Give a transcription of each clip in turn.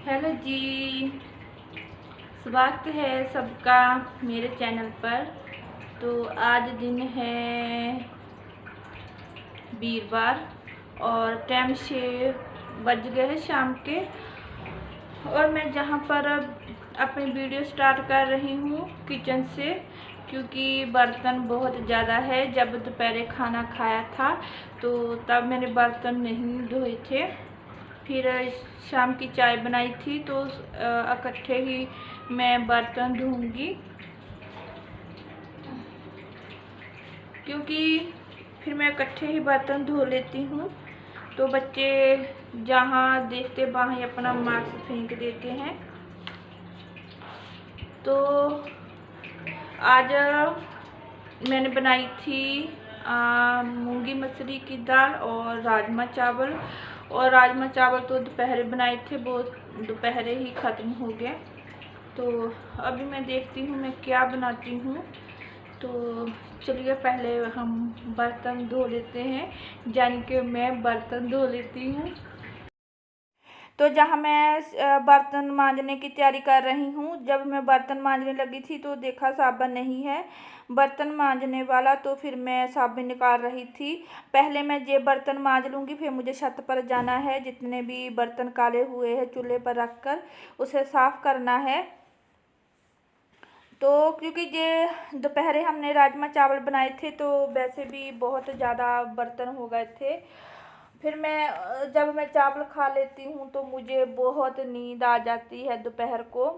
Hello जी। स्वागत है सबका मेरे चैनल पर। तो आज दिन है वीरवार और टाइम से बज गए हैं शाम के। और मैं जहाँ पर अपनी वीडियो स्टार्ट कर रही हूँ किचन से, क्योंकि बर्तन बहुत ज़्यादा है। जब दोपहर खाना खाया था तो तब मैंने बर्तन नहीं धोए थे। फिर शाम की चाय बनाई थी तो इकट्ठे ही मैं बर्तन धोऊंगी, क्योंकि फिर मैं इकट्ठे ही बर्तन धो लेती हूँ। तो बच्चे जहाँ देखते वहाँ ही अपना मास्क फेंक देते हैं। तो आज मैंने बनाई थी मूंगी मसरी की दाल और राजमा चावल। और राजमा चावल तो दोपहर बनाए थे, वो दोपहर ही ख़त्म हो गए। तो अभी मैं देखती हूँ मैं क्या बनाती हूँ। तो चलिए पहले हम बर्तन धो लेते हैं, जान के मैं बर्तन धो लेती हूँ। तो जहाँ मैं बर्तन मांजने की तैयारी कर रही हूँ, जब मैं बर्तन मांजने लगी थी तो देखा साबुन नहीं है बर्तन मांजने वाला। तो फिर मैं साबुन निकाल रही थी। पहले मैं ये बर्तन मांज लूँगी, फिर मुझे छत पर जाना है। जितने भी बर्तन काले हुए हैं चूल्हे पर रख कर उसे साफ़ करना है। तो क्योंकि ये दोपहर हमने राजमा चावल बनाए थे तो वैसे भी बहुत ज़्यादा बर्तन हो गए थे। फिर जब मैं चावल खा लेती हूँ तो मुझे बहुत नींद आ जाती है दोपहर को।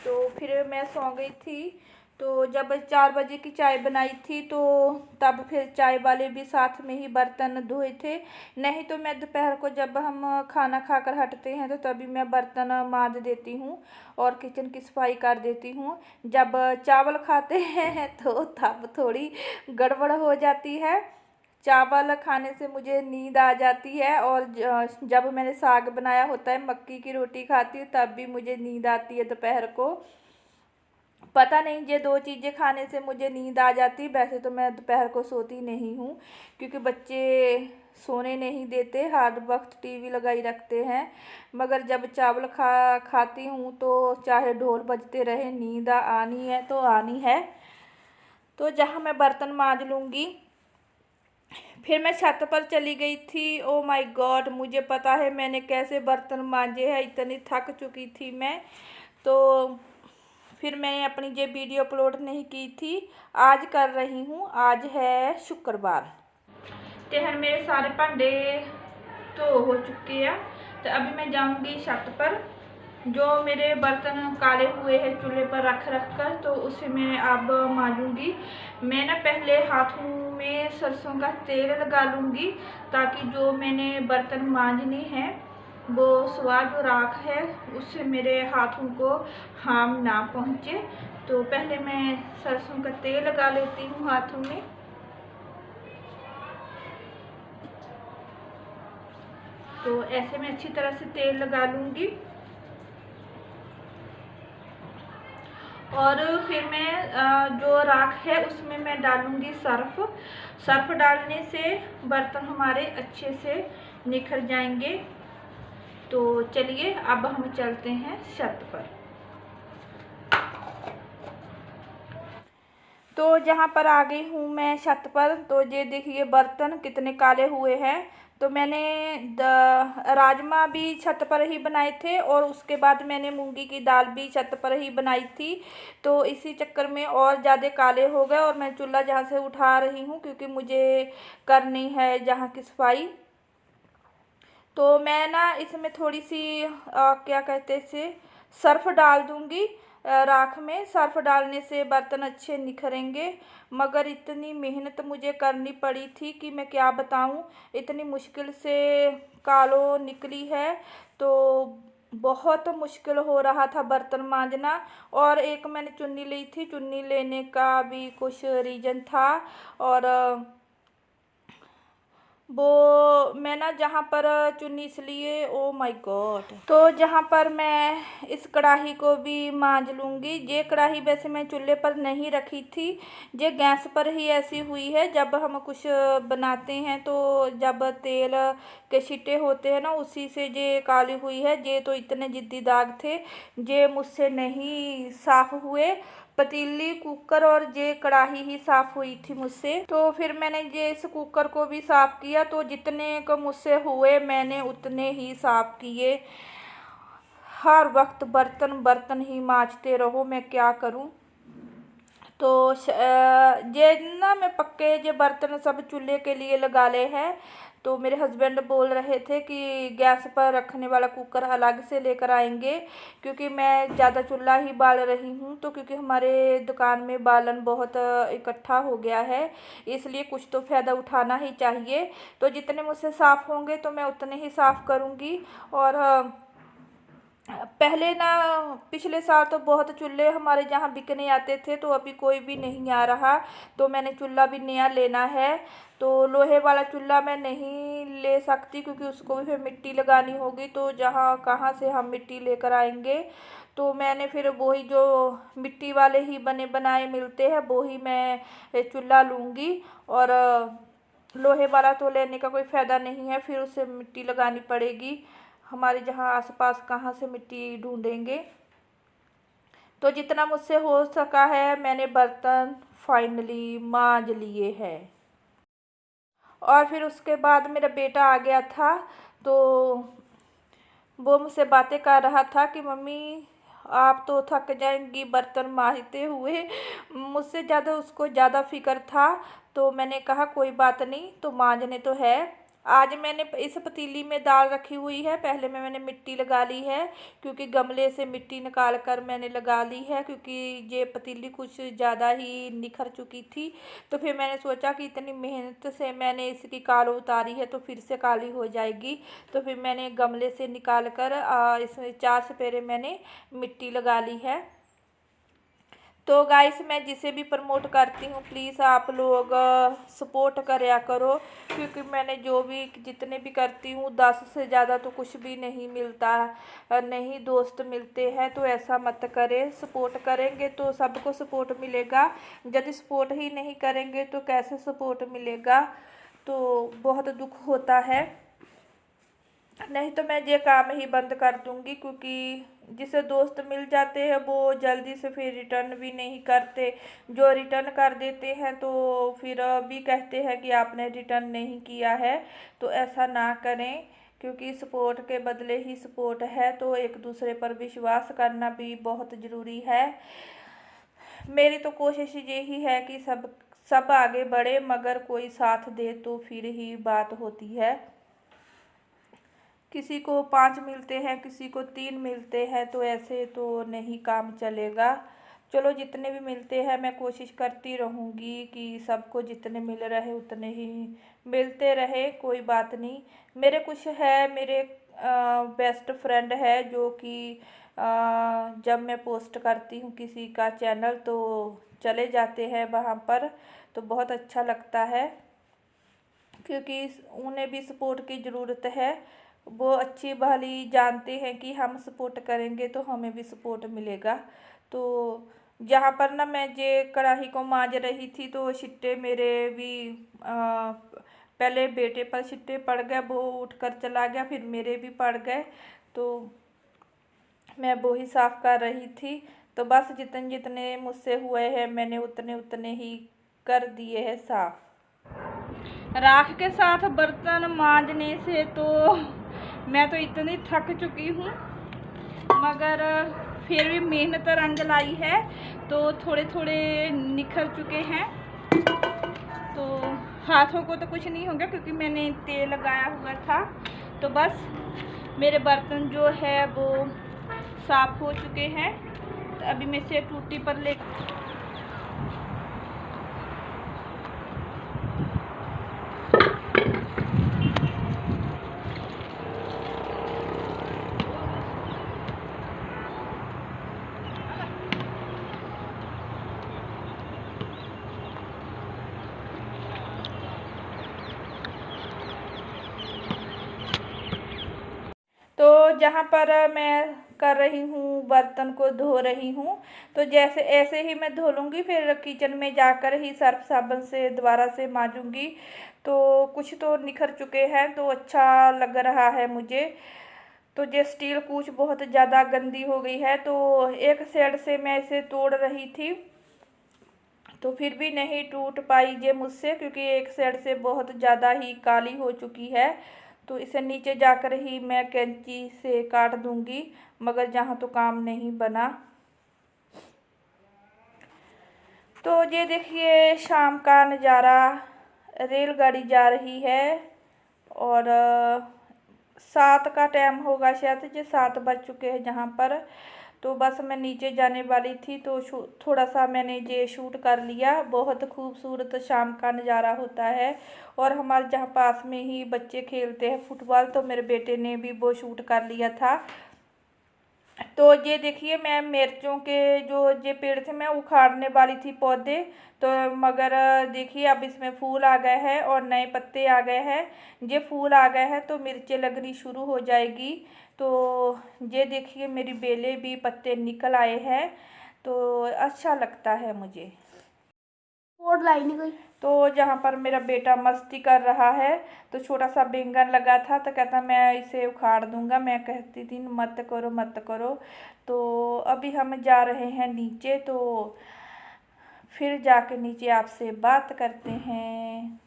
तो फिर मैं सो गई थी। तो जब 4 बजे की चाय बनाई थी तो तब फिर चाय वाले भी साथ में ही बर्तन धोए थे। नहीं तो मैं दोपहर को जब हम खाना खाकर हटते हैं तो तभी मैं बर्तन मांज देती हूँ और किचन की सफाई कर देती हूँ। जब चावल खाते हैं तो तब थोड़ी गड़बड़ हो जाती है। चावल खाने से मुझे नींद आ जाती है। और जब मैंने साग बनाया होता है, मक्की की रोटी खाती हूँ, तब भी मुझे नींद आती है दोपहर को। पता नहीं ये 2 चीज़ें खाने से मुझे नींद आ जाती। वैसे तो मैं दोपहर को सोती नहीं हूँ, क्योंकि बच्चे सोने नहीं देते, हर वक्त टीवी लगाई रखते हैं। मगर जब चावल खाती हूँ तो चाहे ढोल बजते रहे, नींद आनी है तो आनी है। तो जहाँ मैं बर्तन मांज लूँगी, फिर मैं छत पर चली गई थी। ओ माय गॉड, मुझे पता है मैंने कैसे बर्तन मांजे हैं, इतनी थक चुकी थी मैं। तो फिर मैंने अपनी ये वीडियो अपलोड नहीं की थी, आज कर रही हूँ। आज है शुक्रवार। तेहर मेरे सारे भांडे तो हो चुके हैं। तो अभी मैं जाऊँगी छत पर। जो मेरे बर्तन काले हुए हैं चूल्हे पर रख कर, तो उसे मैं अब मांजूंगी। मैं ना पहले हाथों में सरसों का तेल लगा लूँगी, ताकि जो मैंने बर्तन मांजने हैं वो स्वाद जो राख है उससे मेरे हाथों को हार्म ना पहुँचे। तो पहले मैं सरसों का तेल लगा लेती हूँ हाथों में। तो ऐसे में अच्छी तरह से तेल लगा लूँगी। और फिर मैं जो राख है उसमें मैं डालूँगी सर्फ। सर्फ डालने से बर्तन हमारे अच्छे से निखर जाएंगे। तो चलिए अब हम चलते हैं छत पर। तो जहाँ पर आ गई हूँ मैं छत पर, तो ये देखिए बर्तन कितने काले हुए हैं। तो मैंने राजमा भी छत पर ही बनाए थे और उसके बाद मैंने मूंगी की दाल भी छत पर ही बनाई थी। तो इसी चक्कर में और ज़्यादा काले हो गए। और मैं चूल्हा जहाँ से उठा रही हूँ, क्योंकि मुझे करनी है जहाँ की सफाई। तो मैं ना इसमें थोड़ी सी क्या कहते इसे, सर्फ डाल दूँगी। राख में सर्फ डालने से बर्तन अच्छे निखरेंगे। मगर इतनी मेहनत मुझे करनी पड़ी थी कि मैं क्या बताऊं, इतनी मुश्किल से कालो निकली है। तो बहुत मुश्किल हो रहा था बर्तन मांजना। और एक मैंने चुन्नी ली थी, चुन्नी लेने का भी कुछ रीज़न था। और वो मैं ना जहाँ पर चुन्नी इसलिए, ओ माय गॉड, तो जहाँ पर मैं इस कढ़ाई को भी मांज लूँगी। ये कढ़ाई वैसे मैं चूल्हे पर नहीं रखी थी, ये गैस पर ही ऐसी हुई है। जब हम कुछ बनाते हैं तो जब तेल के छिट्टे होते हैं ना, उसी से ये काली हुई है। ये तो इतने जिद्दी दाग थे, ये मुझसे नहीं साफ़ हुए। पतीली, कुकर और ये कढ़ाई ही साफ़ हुई थी मुझसे। तो फिर मैंने ये इस कुकर को भी साफ़ किया, तो जितने को मुझसे हुए मैंने उतने ही साफ़ किए। हर वक्त बर्तन बर्तन ही मांजते रहो, मैं क्या करूं। तो ये ना मैं पक्के ये बर्तन सब चूल्हे के लिए लगा ले हैं। तो मेरे हस्बैंड बोल रहे थे कि गैस पर रखने वाला कुकर अलग से लेकर आएंगे, क्योंकि मैं ज़्यादा चूल्हा ही बाल रही हूँ। तो क्योंकि हमारे दुकान में बालन बहुत इकट्ठा हो गया है, इसलिए कुछ तो फ़ायदा उठाना ही चाहिए। तो जितने मुझसे साफ़ होंगे तो मैं उतने ही साफ़ करूँगी। और पहले ना पिछले साल तो बहुत चूल्हे हमारे जहाँ बिकने आते थे, तो अभी कोई भी नहीं आ रहा। तो मैंने चूल्हा भी नया लेना है। तो लोहे वाला चूल्हा मैं नहीं ले सकती, क्योंकि उसको भी फिर मिट्टी लगानी होगी। तो जहाँ कहाँ से हम मिट्टी लेकर आएंगे। तो मैंने फिर वही जो मिट्टी वाले ही बने बनाए मिलते हैं, वो ही मैं चूल्हा लूँगी। और लोहे वाला तो लेने का कोई फ़ायदा नहीं है, फिर उसे मिट्टी लगानी पड़ेगी। हमारे जहाँ आसपास कहाँ से मिट्टी ढूंढेंगे। तो जितना मुझसे हो सका है मैंने बर्तन फाइनली मांज लिए हैं। और फिर उसके बाद मेरा बेटा आ गया था, तो वो मुझसे बातें कर रहा था कि मम्मी आप तो थक जाएंगी बर्तन मांजते हुए। मुझसे ज़्यादा उसको ज़्यादा फिक्र था। तो मैंने कहा कोई बात नहीं, तो मांजने तो है। आज मैंने इस पतीली में दाल रखी हुई है, पहले में मैंने मिट्टी लगा ली है, क्योंकि गमले से मिट्टी निकाल कर मैंने लगा ली है, क्योंकि ये पतीली कुछ ज़्यादा ही निखर चुकी थी। तो फिर मैंने सोचा कि इतनी मेहनत से मैंने इसकी काल उतारी है, तो फिर से काली हो जाएगी। तो फिर मैंने गमले से निकाल कर इसमें 4 चुफेरे मैंने मिट्टी लगा ली है। तो गाइस, मैं जिसे भी प्रमोट करती हूँ प्लीज़ आप लोग सपोर्ट करया करो, क्योंकि मैंने जो भी जितने भी करती हूँ 10 से ज़्यादा तो कुछ भी नहीं मिलता, नहीं दोस्त मिलते हैं। तो ऐसा मत करें, सपोर्ट करेंगे तो सबको सपोर्ट मिलेगा। यदि सपोर्ट ही नहीं करेंगे तो कैसे सपोर्ट मिलेगा। तो बहुत दुख होता है। नहीं तो मैं ये काम ही बंद कर दूंगी, क्योंकि जिसे दोस्त मिल जाते हैं वो जल्दी से फिर रिटर्न भी नहीं करते। जो रिटर्न कर देते हैं तो फिर भी कहते हैं कि आपने रिटर्न नहीं किया है। तो ऐसा ना करें, क्योंकि सपोर्ट के बदले ही सपोर्ट है। तो एक दूसरे पर विश्वास करना भी बहुत ज़रूरी है। मेरी तो कोशिश यही है कि सब आगे बढ़े, मगर कोई साथ दे तो फिर ही बात होती है। किसी को 5 मिलते हैं, किसी को 3 मिलते हैं, तो ऐसे तो नहीं काम चलेगा। चलो जितने भी मिलते हैं मैं कोशिश करती रहूँगी कि सबको जितने मिल रहे उतने ही मिलते रहे, कोई बात नहीं। मेरे कुछ है, मेरे बेस्ट फ्रेंड है जो कि जब मैं पोस्ट करती हूँ किसी का चैनल तो चले जाते हैं वहाँ पर, तो बहुत अच्छा लगता है, क्योंकि उन्हें भी सपोर्ट की ज़रूरत है। वो अच्छी भली जानते हैं कि हम सपोर्ट करेंगे तो हमें भी सपोर्ट मिलेगा। तो जहाँ पर ना मैं ये कढ़ाई को मांज रही थी, तो छिट्टे मेरे भी पहले बेटे पर छिट्टे पड़ गए, वो उठकर चला गया, फिर मेरे भी पड़ गए। तो मैं वो ही साफ़ कर रही थी। तो बस जितने जितने मुझसे हुए हैं मैंने उतने उतने ही कर दिए हैं साफ़। राख के साथ बर्तन मांजने से तो मैं तो इतनी थक चुकी हूँ, मगर फिर भी मेहनत रंग लाई है, तो थोड़े थोड़े निखर चुके हैं। तो हाथों को तो कुछ नहीं होगा, क्योंकि मैंने तेल लगाया हुआ था। तो बस मेरे बर्तन जो है वो साफ़ हो चुके हैं। तो अभी मैं इसे टूटी पर ले जहाँ पर मैं कर रही हूँ, बर्तन को धो रही हूँ, तो जैसे ऐसे ही मैं धो लूँगी, फिर किचन में जाकर ही सर्फ साबुन से दोबारा से मांजूँगी। तो कुछ तो निखर चुके हैं, तो अच्छा लग रहा है मुझे। तो ये स्टील कुछ बहुत ज़्यादा गंदी हो गई है, तो एक साइड से मैं इसे तोड़ रही थी, तो फिर भी नहीं टूट पाई ये मुझसे, क्योंकि एक साइड से बहुत ज़्यादा ही काली हो चुकी है। तो इसे नीचे जाकर ही मैं कैंची से काट दूंगी, मगर जहाँ तो काम नहीं बना। तो ये देखिए शाम का नज़ारा, रेलगाड़ी जा रही है और 7 का टाइम होगा शायद, ये 7 बज चुके हैं जहाँ पर। तो बस मैं नीचे जाने वाली थी, तो थोड़ा सा मैंने ये शूट कर लिया। बहुत खूबसूरत शाम का नज़ारा होता है, और हमारे जहाँ पास में ही बच्चे खेलते हैं फुटबॉल, तो मेरे बेटे ने भी वो शूट कर लिया था। तो ये देखिए मैं मिर्चों के जो ये पेड़ थे मैं उखाड़ने वाली थी पौधे, तो मगर देखिए अब इसमें फूल आ गए हैं और नए पत्ते आ गए हैं। ये फूल आ गए हैं तो मिर्चें लगनी शुरू हो जाएगी। तो ये देखिए मेरी बेलें भी पत्ते निकल आए हैं, तो अच्छा लगता है मुझे। और लाइन गई। तो जहाँ पर मेरा बेटा मस्ती कर रहा है, तो छोटा सा बैंगन लगा था, तो कहता मैं इसे उखाड़ दूंगा। मैं कहती थी मत करो मत करो। तो अभी हम जा रहे हैं नीचे, तो फिर जाके नीचे आपसे बात करते हैं।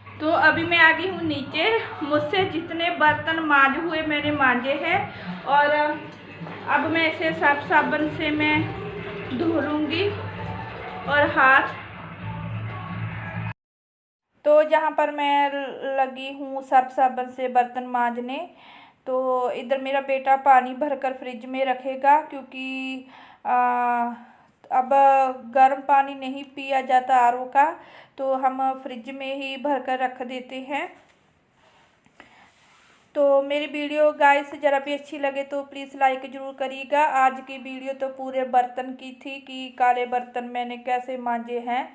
तो अभी मैं आ गई हूँ नीचे। मुझसे जितने बर्तन मांज हुए मैंने मांजे हैं, और अब मैं इसे सर्फ साबुन से मैं धो लूँगी और हाथ। तो जहाँ पर मैं लगी हूँ सर्फ साबुन से बर्तन मांजने, तो इधर मेरा बेटा पानी भरकर फ्रिज में रखेगा, क्योंकि अब गर्म पानी नहीं पिया जाता आरओ का, तो हम फ्रिज में ही भरकर रख देते हैं। तो मेरी वीडियो गाइस ज़रा भी अच्छी लगे तो प्लीज़ लाइक ज़रूर करिएगा। आज की वीडियो तो पूरे बर्तन की थी कि काले बर्तन मैंने कैसे मांजे हैं,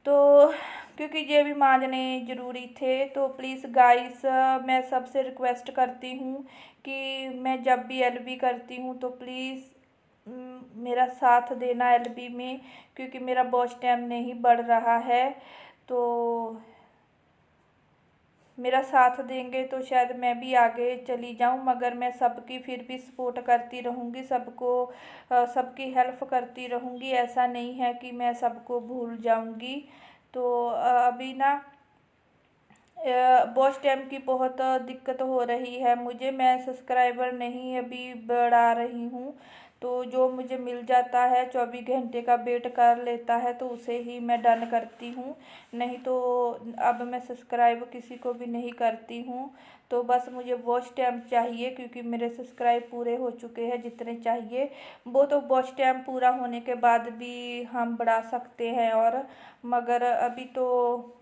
तो क्योंकि ये भी मांजने ज़रूरी थे। तो प्लीज़ गाइस मैं सबसे रिक्वेस्ट करती हूँ कि मैं जब भी एलबी करती हूँ तो प्लीज़ मेरा साथ देना एलबी में, क्योंकि मेरा वॉच टाइम नहीं बढ़ रहा है। तो मेरा साथ देंगे तो शायद मैं भी आगे चली जाऊं, मगर मैं सबकी फिर भी सपोर्ट करती रहूंगी, सबको सबकी हेल्प करती रहूंगी। ऐसा नहीं है कि मैं सबको भूल जाऊंगी। तो अभी ना वॉच टाइम की बहुत दिक्कत हो रही है मुझे। मैं सब्सक्राइबर नहीं अभी बढ़ा रही हूँ, तो जो मुझे मिल जाता है 24 घंटे का वेट कर लेता है, तो उसे ही मैं डन करती हूँ। नहीं तो अब मैं सब्सक्राइब किसी को भी नहीं करती हूँ। तो बस मुझे वॉच टाइम चाहिए, क्योंकि मेरे सब्सक्राइब पूरे हो चुके हैं जितने चाहिए। वो तो वॉच टाइम पूरा होने के बाद भी हम बढ़ा सकते हैं, और मगर अभी तो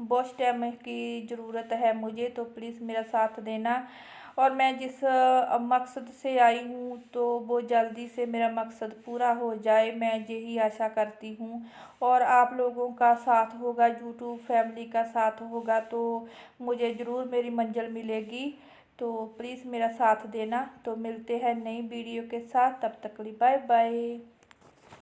वॉच टाइम की ज़रूरत है मुझे। तो प्लीज़ मेरा साथ देना, और मैं जिस मकसद से आई हूँ तो वो जल्दी से मेरा मकसद पूरा हो जाए, मैं यही आशा करती हूँ। और आप लोगों का साथ होगा, यूट्यूब फैमिली का साथ होगा, तो मुझे ज़रूर मेरी मंजिल मिलेगी। तो प्लीज़ मेरा साथ देना। तो मिलते हैं नई वीडियो के साथ, तब तक के लिए बाय बाय।